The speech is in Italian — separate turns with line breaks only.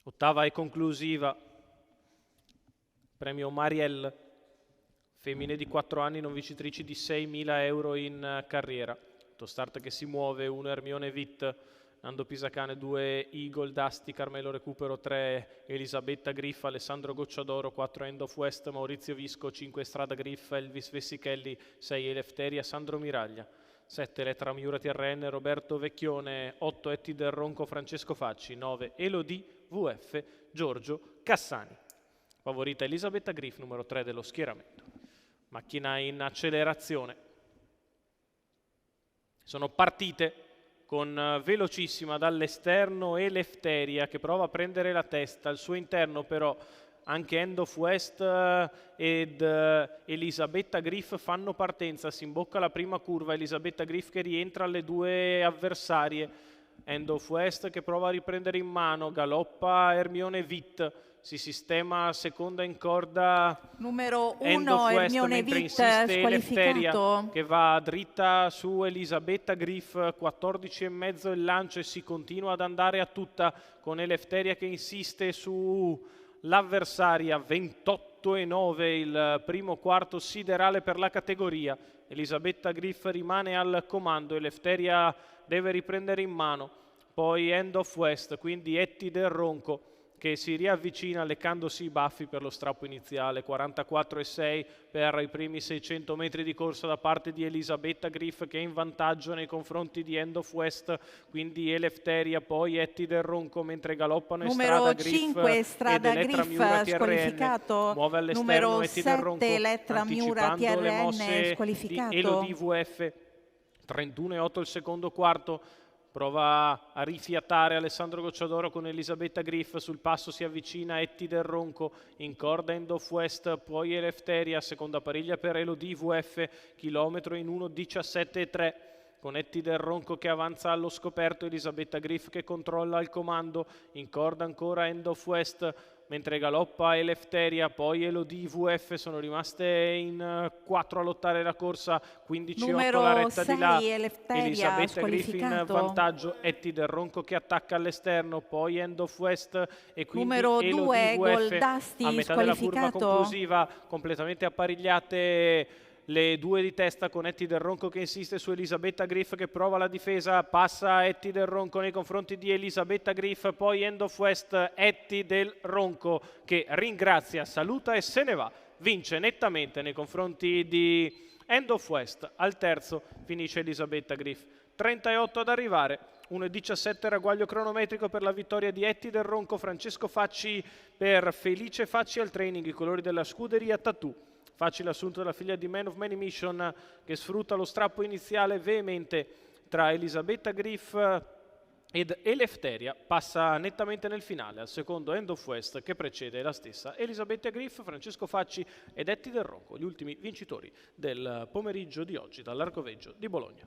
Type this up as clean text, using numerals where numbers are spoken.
Ottava e conclusiva, premio Marielle, femmine di 4 anni non vincitrici di 6.000 euro in carriera. Start che si muove, 1 Ermione Witt, Nando Pisacane, 2 Eagle Dusty, Carmelo Recupero, 3 Elisabetta Griff, Alessandro Gocciadoro, 4 End of West, Maurizio Visco, 5 Strada Griff, Elvis Vessichelli, 6 Elefteria, Sandro Miraglia, 7 Elettra Miura TRN, Roberto Vecchione, 8 Etti del Ronco, Francesco Facci, 9 Elodie VF, Giorgio Cassani. Favorita Elisabetta Griff, numero 3 dello schieramento. Macchina in accelerazione. Sono partite con velocissima dall'esterno Elefteria che prova a prendere la testa. Al suo interno però anche End of West ed Elisabetta Griff fanno partenza. Si imbocca la prima curva, Elisabetta Griff che rientra alle 2 avversarie. End of West che prova a riprendere in mano, galoppa Ermione Witt, si sistema seconda in corda
numero 1
End of West,
Ermione
mentre
Witt
insiste Elefteria
squalificato.
che va dritta su Elisabetta Griff, 14,5 il lancio e si continua ad andare a tutta con Elefteria che insiste sull'avversaria, 28,9 il primo quarto siderale per la categoria. Elisabetta Griff rimane al comando, Elefteria deve riprendere in mano, poi End of West, quindi Etti del Ronco che si riavvicina leccandosi i baffi per lo strappo iniziale, 44,6 per i primi 600 metri di corsa da parte di Elisabetta Griff che è in vantaggio nei confronti di End of West, quindi Elefteria, poi Etti del Ronco mentre galoppano
numero
Strada
5 Strada Griff squalificato,
muove all'esterno
numero
Etti del
7
Ronco,
Elettra Miura
anticipando le
TRN
mosse
squalificato.
di Elodie VF, 31,8 il secondo quarto. Prova a rifiatare Alessandro Gocciadoro con Elisabetta Griff, sul passo si avvicina Etti del Ronco, in corda End of West, poi Elefteria, seconda pariglia per Elodie VF, chilometro in 1,17,3 con Etti del Ronco che avanza allo scoperto, Elisabetta Griff che controlla il comando, in corda ancora End of West, mentre galoppa Elefteria, poi Elodie VF, sono rimaste in 4 a lottare la corsa, 15,8 la retta di là, Elisabetta Griff in vantaggio, Etti del Ronco che attacca all'esterno, poi End of West e quindi
numero
Elodie
2
VF a metà della curva conclusiva, completamente apparigliate le due di testa con Etti del Ronco che insiste su Elisabetta Griff che prova la difesa, passa Etti del Ronco nei confronti di Elisabetta Griff, poi End of West, Etti del Ronco che ringrazia, saluta e se ne va, vince nettamente nei confronti di End of West. Al terzo finisce Elisabetta Griff, 38 ad arrivare, 1,17 ragguaglio cronometrico per la vittoria di Etti del Ronco. Francesco Facci per Felice Facci al training, i colori della scuderia Tattoo. Facci l'assunto della figlia di Man of Many Mission che sfrutta lo strappo iniziale veemente tra Elisabetta Griff ed Elefteria, passa nettamente nel finale, al secondo End of West che precede la stessa Elisabetta Griff, Francesco Facci ed Etti del Ronco, gli ultimi vincitori del pomeriggio di oggi dall'Arcoveggio di Bologna.